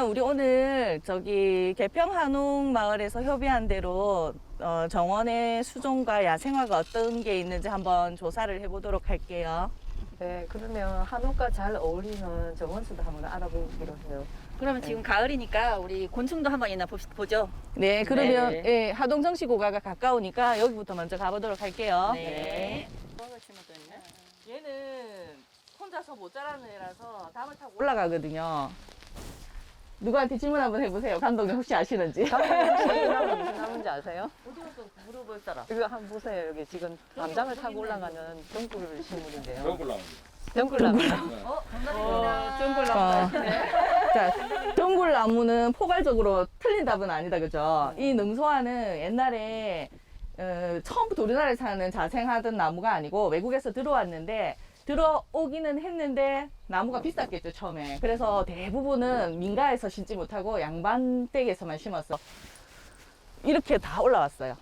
그러면 우리 오늘 저기 개평 한옥 마을에서 협의한 대로 정원의 수종과 야생화가 어떤 게 있는지 한번 조사를 해보도록 할게요. 네, 그러면 한옥과 잘 어울리는 정원수도 한번 알아보기로 해요. 그러면 지금 가을이니까 우리 곤충도 한번 있나 보죠. 네, 그러면 네. 예, 하동정시고가가 가까우니까 여기부터 먼저 가보도록 할게요. 네. 얘는 혼자서 못 자라는 애라서 담을 타고 올라가거든요. 누구한테 질문 한번 해보세요. 감독님 혹시 아시는지? 무슨 나무인지 아세요? 어디서 물어볼 사람? 이거 한번 보세요. 여기 지금 담장을 타고 올라가는 동굴 식물인데요. 덩굴나무. 동굴나무. 어, 자, 동굴나무는 포괄적으로 틀린 답은 아니다, 그죠? 이 능소화는 옛날에 처음부터 우리나라에 사는 자생하던 나무가 아니고 외국에서 들어왔는데 들어오기는 했는데 나무가 비쌌겠죠, 처음에. 그래서 대부분은 민가에서 심지 못하고 양반댁에서만 심었어. 이렇게 다 올라왔어요.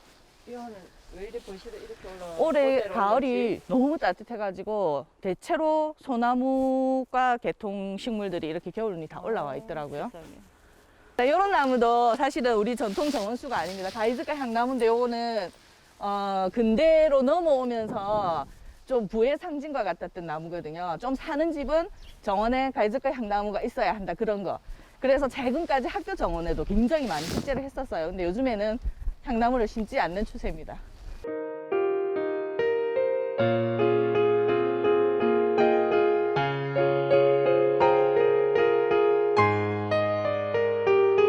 이거는 왜 이렇게 벌시로 이렇게 올라와? 올해 가을이 너무 따뜻해가지고 대체로 소나무과 개통 식물들이 이렇게 겨울이 다 올라와 있더라고요. 이런 나무도 사실은 우리 전통 정원수가 아닙니다. 가이즈카 향나무인데 요거는 근대로 넘어오면서 좀 부의 상징과 같았던 나무거든요. 좀 사는 집은 정원에 가이즈카 향나무가 있어야 한다, 그런 거. 그래서 최근까지 학교 정원에도 굉장히 많이 식재를 했었어요. 근데 요즘에는 향나무를 심지 않는 추세입니다.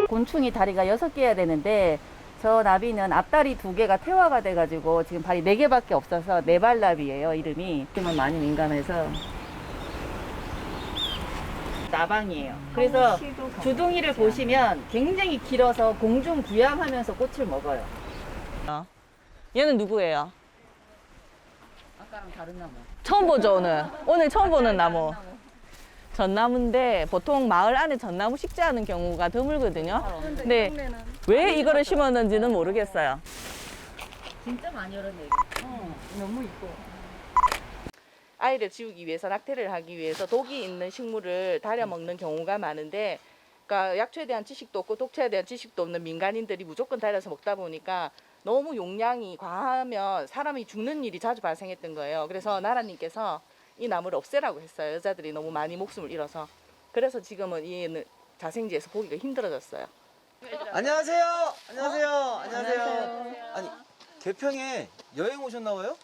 곤충이 다리가 6개야 되는데 저 나비는 앞다리 2개가 퇴화가 돼가지고 지금 발이 4개밖에 없어서 네발나비예요, 이름이. 지금은 많이 민감해서 나방이에요. 그래서 주둥이를 보시면 굉장히 길어서 공중 부양하면서 꽃을 먹어요. 얘는 누구예요? 아까랑 다른 나무. 처음 보죠, 오늘. 오늘 처음 보는 나무. 전나무인데 보통 마을 안에 전나무 식재하는 경우가 드물거든요. 근데 왜 이거를 심었는지는 모르겠어요. 진짜 많이 열었네. 너무 이뻐. 아이를 지우기 위해서, 낙태를 하기 위해서 독이 있는 식물을 다려 먹는 경우가 많은데, 그러니까 약초에 대한 지식도 없고 독초에 대한 지식도 없는 민간인들이 무조건 다려서 먹다 보니까 너무 용량이 과하면 사람이 죽는 일이 자주 발생했던 거예요. 그래서 나라님께서 이 나무를 없애라고 했어요. 여자들이 너무 많이 목숨을 잃어서. 그래서 지금은 이 자생지에서 보기가 힘들어졌어요. 안녕하세요. 안녕하세요. 안녕하세요. 아니 개평에 여행 오셨나 봐요?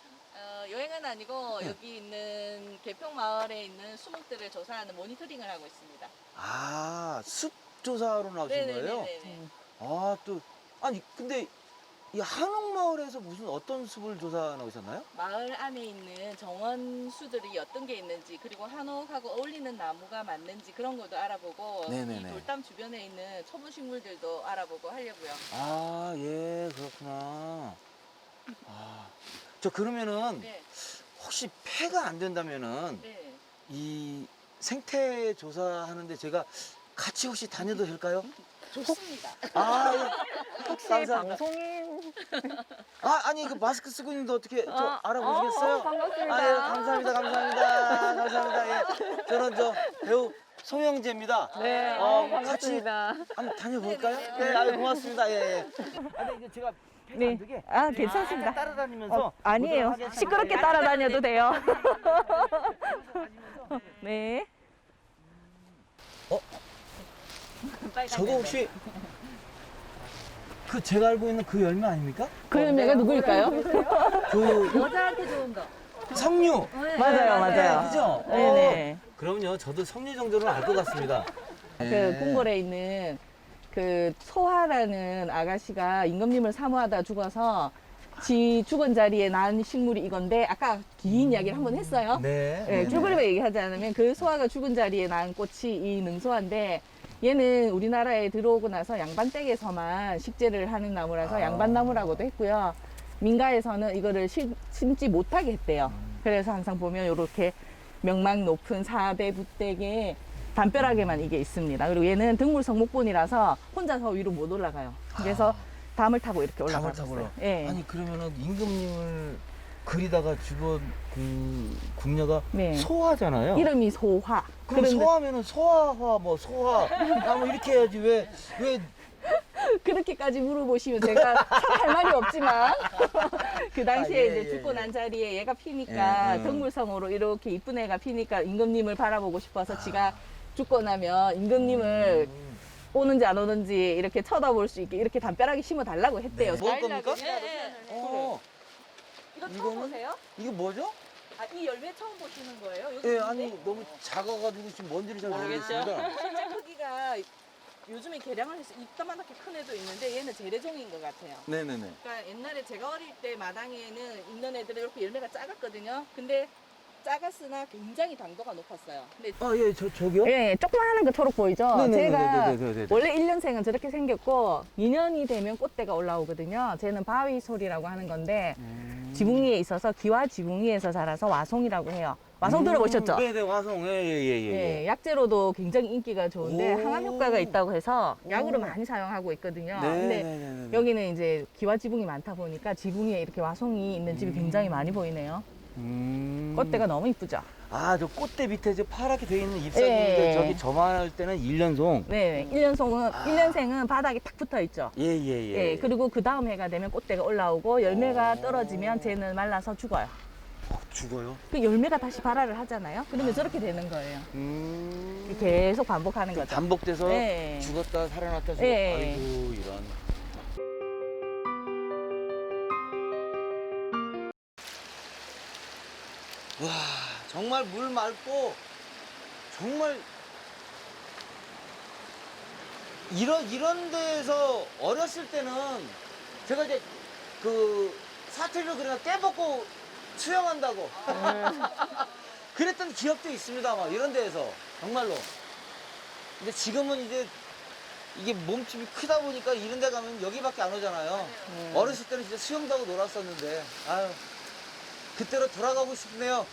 여행은 아니고 여기 있는 개평 마을에 있는 수목들을 조사하는 모니터링을 하고 있습니다. 아, 숲 조사하러 나오신 거예요? 아, 또 아니 근데 이 한옥마을에서 무슨 어떤 숲을 조사 나오셨나요? 마을 안에 있는 정원수들이 어떤 게 있는지, 그리고 한옥하고 어울리는 나무가 맞는지 그런 것도 알아보고, 네네네. 이 돌담 주변에 있는 초본 식물들도 알아보고 하려고요. 아, 예, 그렇구나. 아, 저 그러면은 네, 혹시 폐가 안 된다면은 네. 이 생태 조사하는데 제가 같이 혹시 다녀도 될까요? 좋습니다. 아, 예. 혹시 감사합니다. 방송인? 아, 아니 그 마스크 쓰고 있는데 어떻게 좀 알아보시겠어요? 반갑습니다. 아, 예, 감사합니다, 감사합니다, 감사합니다. 예, 저는 저 배우 송영재입니다. 네, 같이 반갑습니다. 한번 다녀볼까요? 네, 아유, 고맙습니다. 예, 예. 아, 근데 이제 제가 배가 안 되게 아, 괜찮습니다. 따라다니면서 아니에요. 보도록 하겠습니다. 시끄럽게 예. 따라다녀도 돼요. 네. 저거 혹시 그 제가 알고 있는 그 열매 아닙니까? 그 열매가 누구일까요? 그 여자한테 좋은 거. 석류. 맞아요, 맞아요. 그죠? 네네. 그럼요. 저도 석류 정도는 알 것 같습니다. 그 궁궐에 있는 그 소화라는 아가씨가 임금님을 사모하다 죽어서 지 죽은 자리에 난 식물이 이건데, 아까 긴 이야기를 한번 했어요. 네. 네, 쭈그리고 얘기하지 않으면 그 소화가 죽은 자리에 난 꽃이 이 능소화인데, 얘는 우리나라에 들어오고 나서 양반댁에서만 식재를 하는 나무라서 양반나무라고도 했고요. 민가에서는 이거를 심지 못하게 했대요. 그래서 항상 보면 이렇게 명망 높은 사대 부댁에 담벼락에만 이게 있습니다. 그리고 얘는 등물 성목본이라서 혼자서 위로 못 올라가요. 그래서 담을 타고 이렇게 올라가고 담을 타고 있어요. 올라. 예. 아니 그러면은 임금님을 그리다가 주변 그 궁녀가 네. 소화잖아요. 이름이 소화. 그럼 그런데 소화면은 소화화 뭐 소화 뭐 이렇게 해야지 왜 그렇게까지 물어보시면 제가 참 할 말이 없지만 그 당시에 아, 예, 이제 예, 죽고 예. 난 자리에 얘가 피니까 예, 덕물성으로 이렇게 이쁜 애가 피니까 임금님을 바라보고 싶어서 지가 죽고 나면 임금님을 오는지 안 오는지 이렇게 쳐다볼 수 있게 이렇게 담벼락에 심어 달라고 했대요. 네. 먹을 겁니까? 어. 이거 처음 이거는? 보세요? 이게 뭐죠? 아, 이 열매 처음 보시는 거예요? 여기 예, 있는데? 아니 너무 작아가지고 지금 뭔지를 잘 모르겠죠? 모르겠습니다. 실제 크기가 요즘에 개량을 해서 이따만하게 큰 애도 있는데 얘는 재래종인 것 같아요. 네네네. 그러니까 옛날에 제가 어릴 때 마당에는 있는 애들은 이렇게 열매가 작았거든요. 근데 작았으나 굉장히 당도가 높았어요. 근데 아, 예, 저기요? 예, 조그마한 거 초록 보이죠? 네네네네네네네. 제가 원래 1년생은 저렇게 생겼고 2년이 되면 꽃대가 올라오거든요. 쟤는 바위솔이라고 하는 건데 지붕 위에 있어서 기와 지붕 위에서 자라서 와송이라고 해요. 와송 들어보셨죠? 네네, 와송. 예. 예, 약재로도 굉장히 인기가 좋은데 오. 항암 효과가 있다고 해서 약으로 오. 많이 사용하고 있거든요. 네. 근데 네네네. 여기는 이제 기와 지붕이 많다 보니까 지붕 위에 이렇게 와송이 있는 집이 굉장히 많이 보이네요. 꽃대가 너무 이쁘죠? 아, 저 꽃대 밑에 저 파랗게 돼 있는 잎사귀 예. 저기 저만할 때는 일년송. 네, 1년생은 바닥에 탁 붙어 있죠. 예. 예, 그리고 그 다음 해가 되면 꽃대가 올라오고 열매가 떨어지면 쟤는 말라서 죽어요. 죽어요? 그 열매가 다시 발화를 하잖아요. 그러면 저렇게 되는 거예요. 음. 계속 반복하는 거죠. 반복돼서 네. 죽었다 살아났다 죽었다. 예. 아이고 이런. 와, 정말 물 맑고 정말 이런 데에서 어렸을 때는 제가 이제 그 사투리로 그냥 깨벗고 수영한다고 그랬던 기억도 있습니다. 막 이런 데에서 정말로. 근데 지금은 이제 이게 몸집이 크다 보니까 이런 데 가면 여기밖에 안 오잖아요. 어렸을 때는 진짜 수영도 하고 놀았었는데 아유 그때로 돌아가고 싶네요.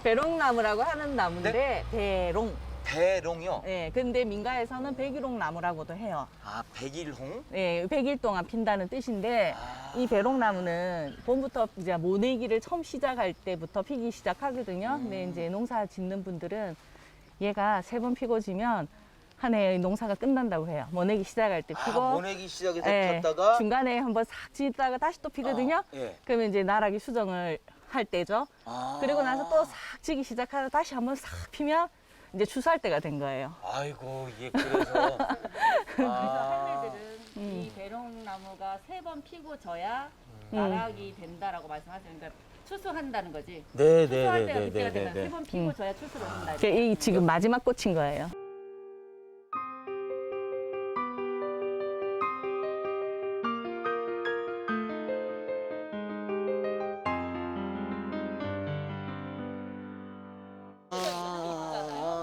배롱나무라고 하는 나무인데 배롱. 배롱이요? 예, 근데 민가에서는 백일홍 나무라고도 해요. 아, 백일홍? 예, 100일 동안 핀다는 뜻인데 아. 이 배롱나무는 봄부터 이제 모내기를 처음 시작할 때부터 피기 시작하거든요. 근데 이제 농사 짓는 분들은 얘가 3번 피고 지면 한 해의 농사가 끝난다고 해요. 모내기 시작할 때 피고 모내기 시작해서 예, 폈다가 중간에 한번 싹 짓다가 다시 또 피거든요. 예. 그러면 이제 나락이 수정을 할 때죠. 아. 그리고 나서 또 싹 지기 시작하다 다시 한번 싹 피면 이제 추수할 때가 된 거예요. 아이고 이게 그래서 그래서 할매들은 음. 이 배롱나무가 3번 피고 져야 나락이 된다라고 말씀하세요. 그러니까 추수한다는 거지. 추수할 때가 그때가 되면 3번 피고 져야 추수를 한다. 이게 이 지금 마지막 꽃인 거예요.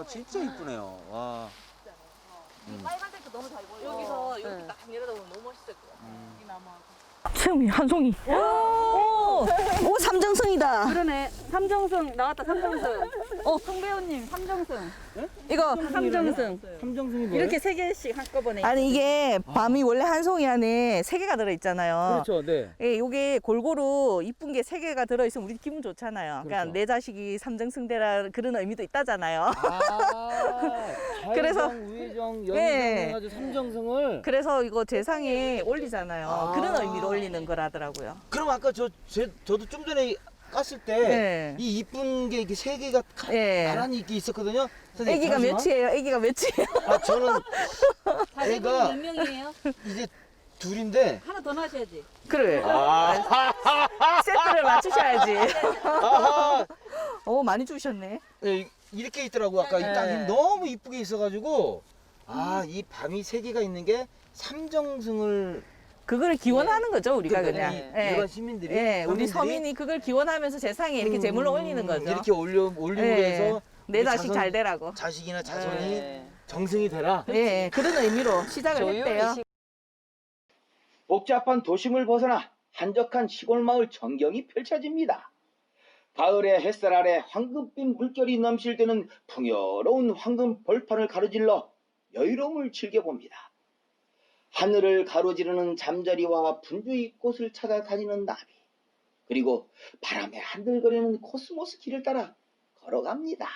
진짜 이쁘네요. 와. 빨간색도 너무 잘 보여. 여기서 이렇게 딱 내려다보면 너무 멋있을 것 같아요. 음. 이 나무하고. 채음이 한 송이. 오, 삼정승이다. 그러네. 삼정승 나왔다. 삼정승. 송배우님 삼정승. 이거 삼정승. 함정승이 뭐예요? 이렇게 3개씩 한꺼번에. 아니 이게 밤이 원래 한 송이 안에 3개가 들어 있잖아요. 그렇죠, 네. 예, 요게 골고루 이쁜 게 3개가 들어 있으면 우리 기분 좋잖아요. 그러니까 그렇죠. 내 자식이 삼정승대라 그런 의미도 있다잖아요. 아, 그래서- 좌회정, 우회정, 연정 예. 해가지고 삼정승을. 그래서 이거 재상에 올리잖아요. 아. 그런 의미로 올리는 거라더라고요. 그럼 아까 저도 좀 전에 깠을 때 예. 이 이쁜 게 이렇게 3개가 예. 나란히 이렇게 있었거든요. 선생님, 애기가 잠시만. 몇이에요? 애기가 몇이에요? 아, 저는 애가 몇 명이에요? 이제 둘인데. 하나 더 낳으셔야지. 그래. 아, 세트를 맞추셔야지. 아하. 많이 주셨네. 예, 이렇게 있더라고. 아까 이 땅이 네. 너무 이쁘게 있어가지고 이 밤이 3개가 있는 게 삼정승을 그걸 기원하는 거죠, 우리가 그러니까 그냥. 이 일반 시민들이 예, 우리 서민들이 서민이 그걸 기원하면서 재상에 이렇게 제물로 올리는 거죠. 이렇게 올리고 예. 해서 내 우리 자식 잘 되라고. 자식이나 자손이 예. 정승이 되라. 예, 그런 의미로 시작을 했대요. 복잡한 도심을 벗어나 한적한 시골 마을 전경이 펼쳐집니다. 가을의 햇살 아래 황금빛 물결이 넘실 때는 풍요로운 황금 벌판을 가로질러 여유로움을 즐겨봅니다. 하늘을 가로지르는 잠자리와 분주히 꽃을 찾아다니는 나비, 그리고 바람에 한들거리는 코스모스 길을 따라 걸어갑니다.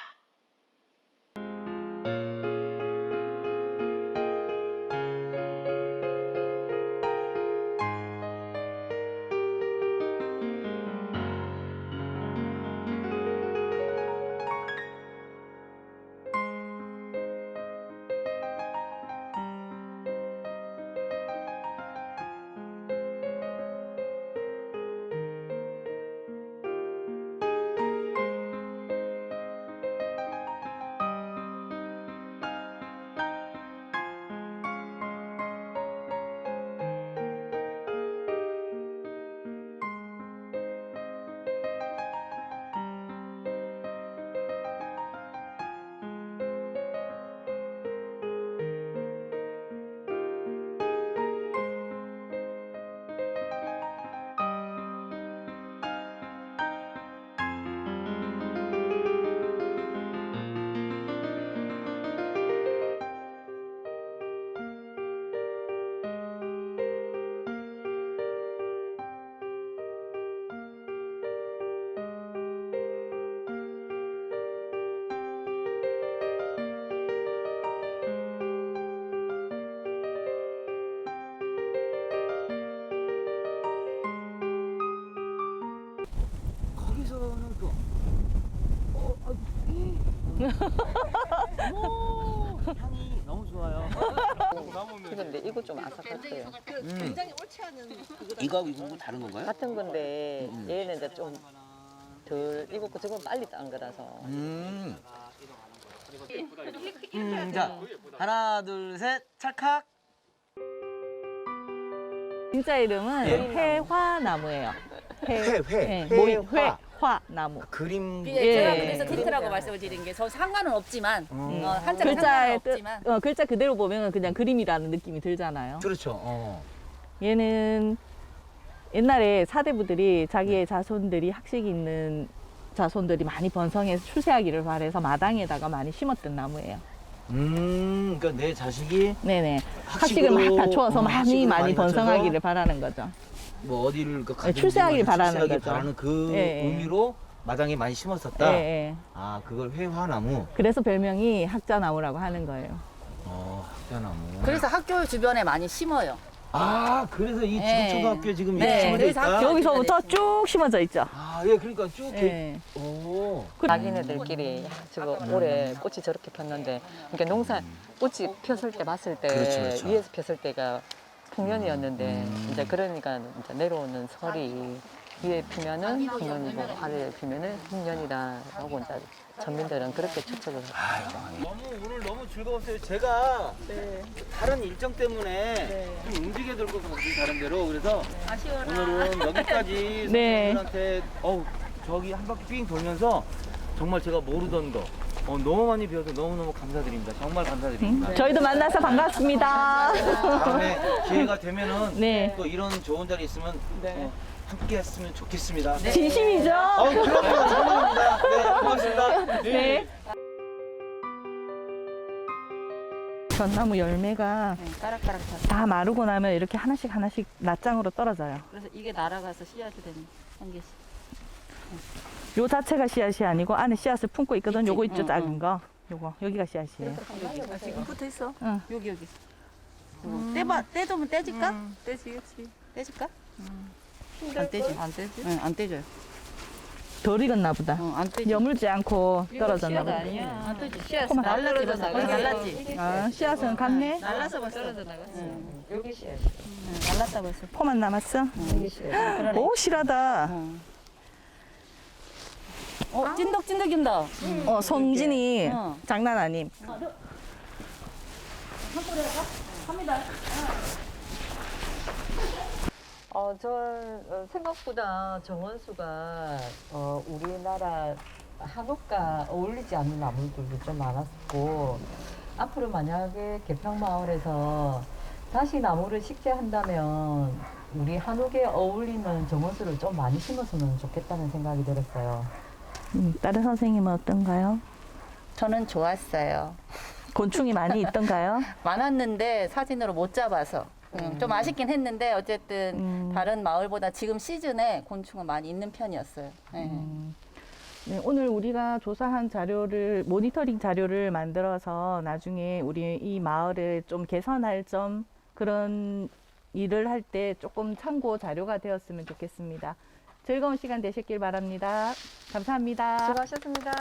거기서는 또 향이 너무 좋아요. 근데 이거 좀 아삭같아요. 이거 다른 건가요? 같은 건데 얘는 이제 좀 덜 익었고 저건 빨리 딴 거라서. 자, 하나, 둘, 셋, 찰칵. 진짜 이름은 예. 회화나무예요. 회. 회화나무. 그림. 예, 제가 예. 그래서 힌트라고 말씀을 드린 게 저 상관은 없지만 한자가 글자의 상관은 뜻, 없지만 글자 그대로 보면 그냥 그림이라는 느낌이 들잖아요. 그렇죠. 얘는 옛날에 사대부들이 자기의 자손들이 학식이 있는 자손들이 많이 번성해서 출세하기를 바라서 마당에다가 많이 심었던 나무예요. 그러니까 내 자식이 네네. 학식을 막 갖추어서 많이 번성하기를 바라는 거죠. 뭐 어디를 출세하길 바라는 거죠. 바라는 그 예, 예. 의미로 마당에 많이 심었었다. 예, 예. 아, 그걸 회화나무. 그래서 별명이 학자나무라고 하는 거예요. 학자나무. 그래서 학교 주변에 많이 심어요. 아, 그래서 이 예. 초등학교에 지금 네, 이렇게 심어져 그래서 있다. 학교- 여기서부터 쭉 심어져 있죠. 아, 예, 그러니까 쭉 이렇게. 예. 오. 자기네들끼리 저거 올해 꽃이 저렇게 폈는데, 그러니까 농사 꽃이 폈을 때 봤을 때 그렇죠. 위에서 폈을 때가 풍년이었는데 이제 그러니까 이제 내려오는 설이 위에 피면은 풍년이고 아래에 피면은 흉년이다라고 이제 전민들은 그렇게 추측을 해요. 오늘 너무 즐거웠어요. 제가 다른 일정 때문에 좀 움직여 들 것 같아요. 다른 데로. 그래서 오늘은 여기까지 네. 선생님들한테 저기 한 바퀴 삥 돌면서 정말 제가 모르던 거 너무 많이 배워서 너무너무 감사드립니다. 정말 감사드립니다. 저희도 만나서 반갑습니다. 다음에 기회가 되면은 네. 또 이런 좋은 자리 있으면 함께 했으면 좋겠습니다. 진심이죠? 그럼요. 감사합니다. 네, 고맙습니다. 네. 전나무 열매가 따락따락 다. 다 마르고 나면 이렇게 하나씩 낱장으로 떨어져요. 그래서 이게 날아가서 씨앗이 되는 한 개씩. 요 자체가 씨앗이 아니고 안에 씨앗을 품고 있거든. 있지. 요거 있죠, 응, 작은 거. 요거 여기가 씨앗이에요. 지금 붙어 있어. 응. 여기. 떼두면 떼질까? 떼지겠지. 떼질까? 안 떼지. 안 떼지? 응, 안 떼져요. 덜 익었나 보다. 안 떼지. 여물지 않고 떨어졌나 보다. 안 떼지. 씨앗 코만 날라져 날랐지. 아, 씨앗은 갔네. 날라서 벌써 떨어져 나갔어. 여기 씨앗. 날랐다고 했어. 포만 남았어? 오, 실하다. 찐득찐득인다. 송진이 어. 장난 아님. 생각보다 정원수가 우리나라 한옥과 어울리지 않는 나무들도 좀 많았고, 앞으로 만약에 개평마을에서 다시 나무를 식재한다면 우리 한옥에 어울리는 정원수를 좀 많이 심었으면 좋겠다는 생각이 들었어요. 다른 선생님은 어떤가요? 저는 좋았어요. 곤충이 많이 있던가요? 많았는데 사진으로 못 잡아서. 좀 아쉽긴 했는데 어쨌든 다른 마을보다 지금 시즌에 곤충은 많이 있는 편이었어요. 네. 네, 오늘 우리가 조사한 자료를, 모니터링 자료를 만들어서 나중에 우리 이 마을을 좀 개선할 점, 그런 일을 할 때 조금 참고 자료가 되었으면 좋겠습니다. 즐거운 시간 되셨길 바랍니다. 감사합니다. 수고하셨습니다.